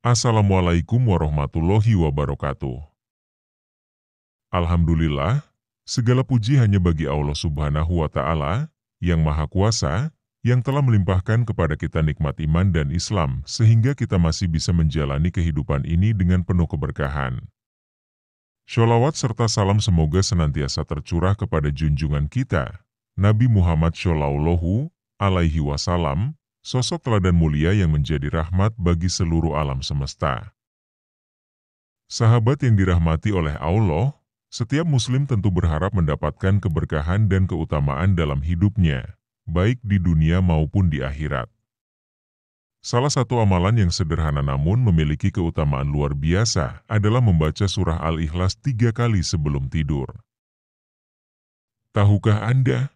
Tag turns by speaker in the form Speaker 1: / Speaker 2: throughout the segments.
Speaker 1: Assalamualaikum warahmatullahi wabarakatuh. Alhamdulillah, segala puji hanya bagi Allah Subhanahu wa Ta'ala, yang Maha Kuasa, yang telah melimpahkan kepada kita nikmat iman dan Islam, sehingga kita masih bisa menjalani kehidupan ini dengan penuh keberkahan. Sholawat serta salam semoga senantiasa tercurah kepada junjungan kita, Nabi Muhammad Shallallahu Alaihi Wasallam, sosok teladan mulia yang menjadi rahmat bagi seluruh alam semesta. Sahabat yang dirahmati oleh Allah, setiap muslim tentu berharap mendapatkan keberkahan dan keutamaan dalam hidupnya, baik di dunia maupun di akhirat. Salah satu amalan yang sederhana namun memiliki keutamaan luar biasa adalah membaca surah Al-Ikhlas 3 kali sebelum tidur. Tahukah Anda?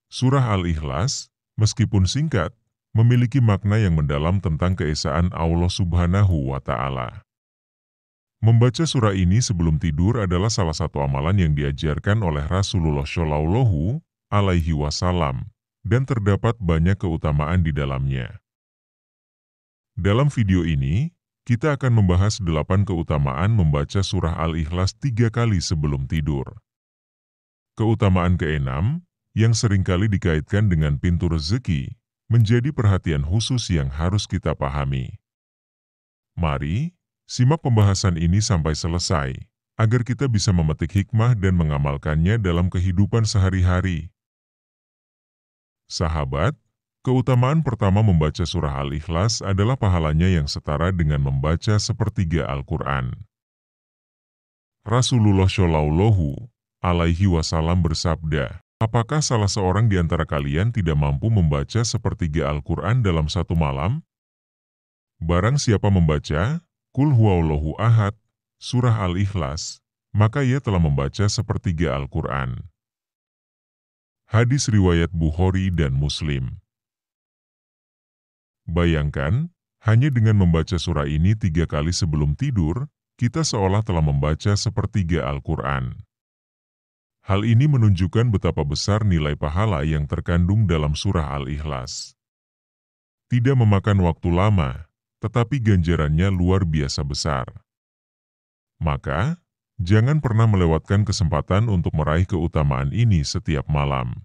Speaker 1: Surah Al-Ikhlas, meskipun singkat, memiliki makna yang mendalam tentang keesaan Allah Subhanahu wa Ta'ala. Membaca surah ini sebelum tidur adalah salah satu amalan yang diajarkan oleh Rasulullah Shallallahu Alaihi Wasallam, dan terdapat banyak keutamaan di dalamnya. Dalam video ini, kita akan membahas 8 keutamaan membaca surah Al-Ikhlas 3 kali sebelum tidur. Keutamaan ke-6, yang seringkali dikaitkan dengan pintu rezeki, menjadi perhatian khusus yang harus kita pahami. Mari, simak pembahasan ini sampai selesai, agar kita bisa memetik hikmah dan mengamalkannya dalam kehidupan sehari-hari. Sahabat, keutamaan pertama membaca surah Al-Ikhlas adalah pahalanya yang setara dengan membaca sepertiga Al-Quran. Rasulullah Shallallahu Alaihi Wasallam bersabda, "Apakah salah seorang di antara kalian tidak mampu membaca sepertiga Al-Quran dalam satu malam? Barang siapa membaca Qul huwallahu ahad, surah Al-Ikhlas, maka ia telah membaca sepertiga Al-Quran." Hadis riwayat Bukhari dan Muslim. Bayangkan, hanya dengan membaca surah ini 3 kali sebelum tidur, kita seolah telah membaca sepertiga Al-Quran. Hal ini menunjukkan betapa besar nilai pahala yang terkandung dalam surah Al-Ikhlas. Tidak memakan waktu lama, tetapi ganjarannya luar biasa besar. Maka, jangan pernah melewatkan kesempatan untuk meraih keutamaan ini setiap malam.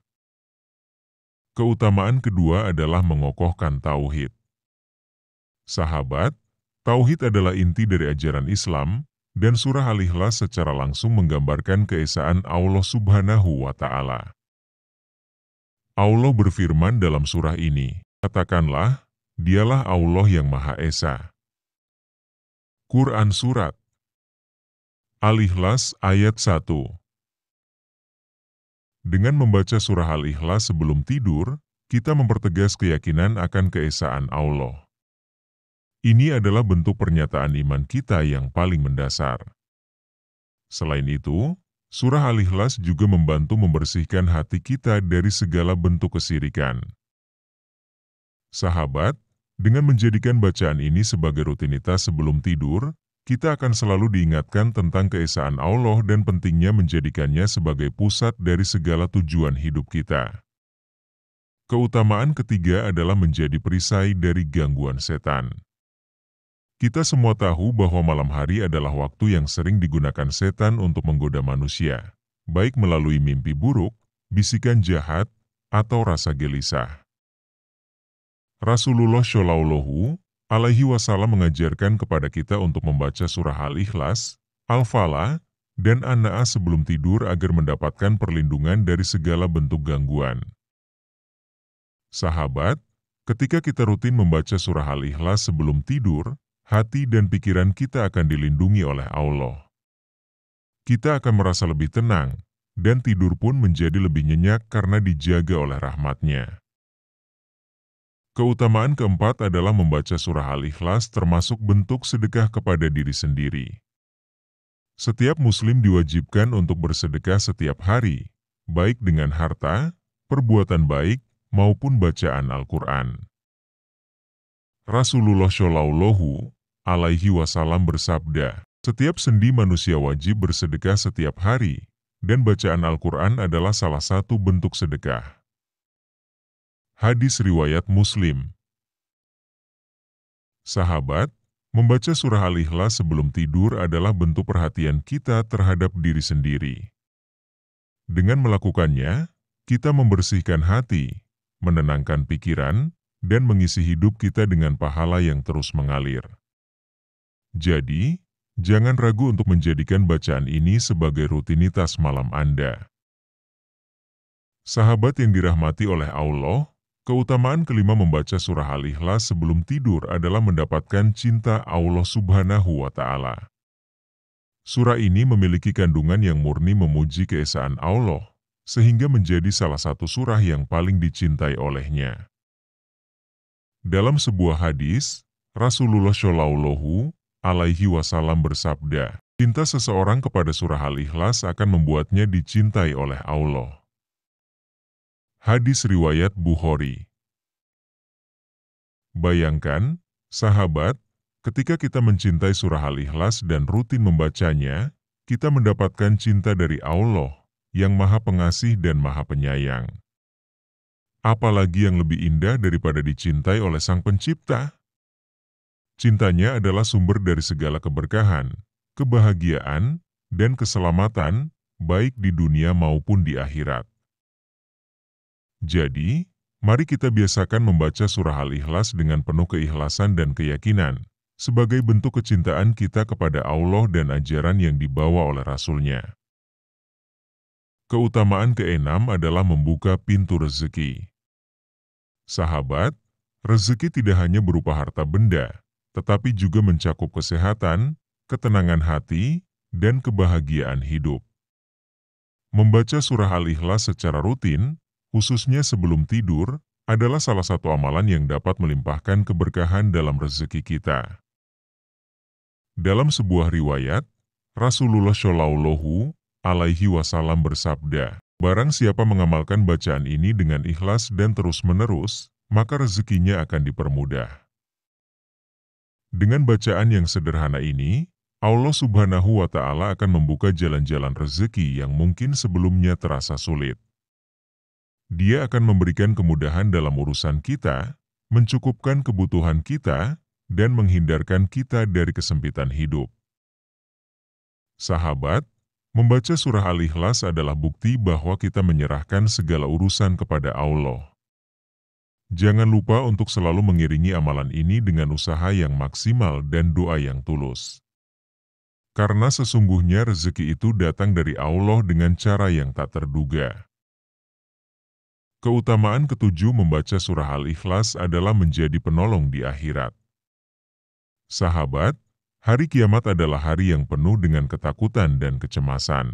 Speaker 1: Keutamaan kedua adalah mengokohkan tauhid. Sahabat, tauhid adalah inti dari ajaran Islam, dan surah Al-Ikhlas secara langsung menggambarkan keesaan Allah Subhanahu wa Ta'ala. Allah berfirman dalam surah ini, "Katakanlah, Dialah Allah yang Maha Esa." Quran Surat Al-Ikhlas ayat 1. Dengan membaca surah Al-Ikhlas sebelum tidur, kita mempertegas keyakinan akan keesaan Allah. Ini adalah bentuk pernyataan iman kita yang paling mendasar. Selain itu, surah Al-Ikhlas juga membantu membersihkan hati kita dari segala bentuk kesyirikan. Sahabat, dengan menjadikan bacaan ini sebagai rutinitas sebelum tidur, kita akan selalu diingatkan tentang keesaan Allah dan pentingnya menjadikannya sebagai pusat dari segala tujuan hidup kita. Keutamaan ketiga adalah menjadi perisai dari gangguan setan. Kita semua tahu bahwa malam hari adalah waktu yang sering digunakan setan untuk menggoda manusia, baik melalui mimpi buruk, bisikan jahat, atau rasa gelisah. Rasulullah Shallallahu Alaihi Wasallam mengajarkan kepada kita untuk membaca surah Al-Ikhlas, Al-Falaq, dan An-Naas sebelum tidur agar mendapatkan perlindungan dari segala bentuk gangguan. Sahabat, ketika kita rutin membaca surah Al-Ikhlas sebelum tidur, hati dan pikiran kita akan dilindungi oleh Allah. Kita akan merasa lebih tenang, dan tidur pun menjadi lebih nyenyak karena dijaga oleh rahmat-Nya. Keutamaan keempat adalah membaca surah Al-Ikhlas termasuk bentuk sedekah kepada diri sendiri. Setiap muslim diwajibkan untuk bersedekah setiap hari, baik dengan harta, perbuatan baik, maupun bacaan Al-Quran. Rasulullah Shallallahu Alaihi Wasallam bersabda, "Setiap sendi manusia wajib bersedekah setiap hari, dan bacaan Al-Quran adalah salah satu bentuk sedekah." Hadis riwayat Muslim. Sahabat, Membaca surah Al-Ikhlas sebelum tidur adalah bentuk perhatian kita terhadap diri sendiri. Dengan melakukannya, kita membersihkan hati, menenangkan pikiran, dan mengisi hidup kita dengan pahala yang terus mengalir. Jadi, jangan ragu untuk menjadikan bacaan ini sebagai rutinitas malam Anda. Sahabat yang dirahmati oleh Allah, keutamaan kelima membaca surah Al-Ikhlas sebelum tidur adalah mendapatkan cinta Allah Subhanahu wa Ta'ala. Surah ini memiliki kandungan yang murni memuji keesaan Allah, sehingga menjadi salah satu surah yang paling dicintai olehnya. Dalam sebuah hadis, Rasulullah Shallallahu Alaihi Wasallam bersabda, cinta seseorang kepada surah Al-Ikhlas akan membuatnya dicintai oleh Allah. Hadis riwayat Bukhari. Bayangkan, sahabat, ketika kita mencintai surah Al-Ikhlas dan rutin membacanya, kita mendapatkan cinta dari Allah yang Maha Pengasih dan Maha Penyayang. Apalagi yang lebih indah daripada dicintai oleh Sang Pencipta? Cintanya adalah sumber dari segala keberkahan, kebahagiaan, dan keselamatan, baik di dunia maupun di akhirat. Jadi, mari kita biasakan membaca surah Al-Ikhlas dengan penuh keikhlasan dan keyakinan, sebagai bentuk kecintaan kita kepada Allah dan ajaran yang dibawa oleh Rasul-Nya. Keutamaan keenam adalah membuka pintu rezeki. Sahabat, rezeki tidak hanya berupa harta benda, tetapi juga mencakup kesehatan, ketenangan hati, dan kebahagiaan hidup. Membaca surah Al-Ikhlas secara rutin, khususnya sebelum tidur, adalah salah satu amalan yang dapat melimpahkan keberkahan dalam rezeki kita. Dalam sebuah riwayat, Rasulullah Shallallahu Alaihi Wasallam bersabda, barang siapa mengamalkan bacaan ini dengan ikhlas dan terus-menerus, maka rezekinya akan dipermudah. Dengan bacaan yang sederhana ini, Allah Subhanahu wa Ta'ala akan membuka jalan-jalan rezeki yang mungkin sebelumnya terasa sulit. Dia akan memberikan kemudahan dalam urusan kita, mencukupkan kebutuhan kita, dan menghindarkan kita dari kesempitan hidup. Sahabat, membaca surah Al-Ikhlas adalah bukti bahwa kita menyerahkan segala urusan kepada Allah. Jangan lupa untuk selalu mengiringi amalan ini dengan usaha yang maksimal dan doa yang tulus. Karena sesungguhnya rezeki itu datang dari Allah dengan cara yang tak terduga. Keutamaan ketujuh membaca surah Al-Ikhlas adalah menjadi penolong di akhirat. Sahabat, hari kiamat adalah hari yang penuh dengan ketakutan dan kecemasan.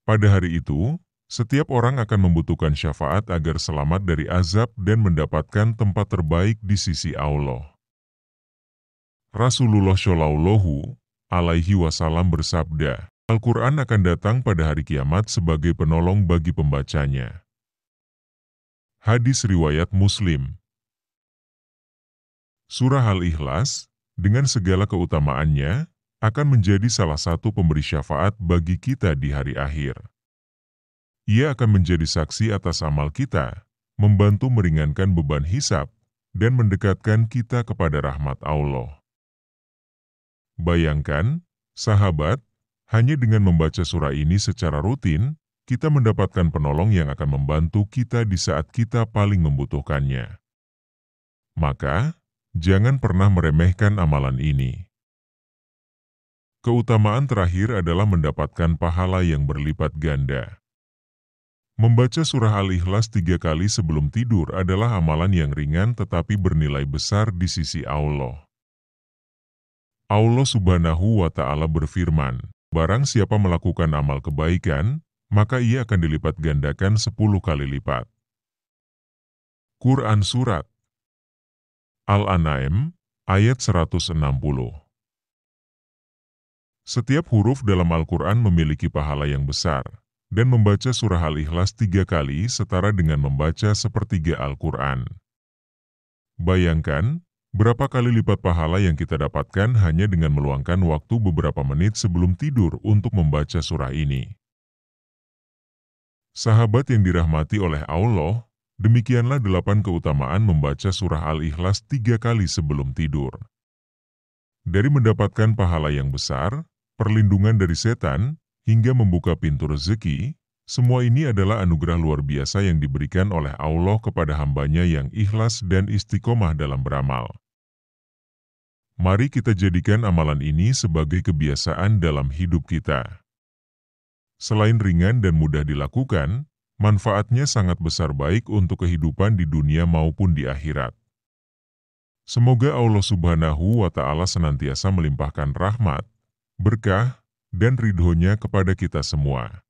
Speaker 1: Pada hari itu, setiap orang akan membutuhkan syafaat agar selamat dari azab dan mendapatkan tempat terbaik di sisi Allah. Rasulullah Shallallahu Alaihi Wasallam bersabda, Al-Quran akan datang pada hari kiamat sebagai penolong bagi pembacanya. Hadis riwayat Muslim. Surah Al-Ikhlas, dengan segala keutamaannya, akan menjadi salah satu pemberi syafaat bagi kita di hari akhir. Ia akan menjadi saksi atas amal kita, membantu meringankan beban hisab, dan mendekatkan kita kepada rahmat Allah. Bayangkan, sahabat, hanya dengan membaca surah ini secara rutin, kita mendapatkan penolong yang akan membantu kita di saat kita paling membutuhkannya. Maka, jangan pernah meremehkan amalan ini. Keutamaan terakhir adalah mendapatkan pahala yang berlipat ganda. Membaca surah Al-Ikhlas 3 kali sebelum tidur adalah amalan yang ringan tetapi bernilai besar di sisi Allah. Allah Subhanahu wa Ta'ala berfirman, barang siapa melakukan amal kebaikan, maka ia akan dilipat gandakan 10 kali lipat. Quran Surat Al-An'am, ayat 160. Setiap huruf dalam Al-Quran memiliki pahala yang besar, dan membaca surah Al-Ikhlas 3 kali setara dengan membaca sepertiga Al-Quran. Bayangkan, berapa kali lipat pahala yang kita dapatkan hanya dengan meluangkan waktu beberapa menit sebelum tidur untuk membaca surah ini. Sahabat yang dirahmati oleh Allah, demikianlah 8 keutamaan membaca surah Al-Ikhlas 3 kali sebelum tidur. Dari mendapatkan pahala yang besar, perlindungan dari setan, hingga membuka pintu rezeki, semua ini adalah anugerah luar biasa yang diberikan oleh Allah kepada hambanya yang ikhlas dan istiqomah dalam beramal. Mari kita jadikan amalan ini sebagai kebiasaan dalam hidup kita. Selain ringan dan mudah dilakukan, manfaatnya sangat besar baik untuk kehidupan di dunia maupun di akhirat. Semoga Allah Subhanahu wa Ta'ala senantiasa melimpahkan rahmat, berkah, dan ridhonya kepada kita semua.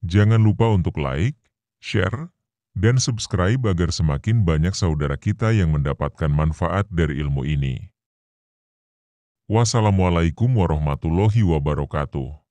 Speaker 1: Jangan lupa untuk like, share, dan subscribe agar semakin banyak saudara kita yang mendapatkan manfaat dari ilmu ini. Wassalamualaikum warahmatullahi wabarakatuh.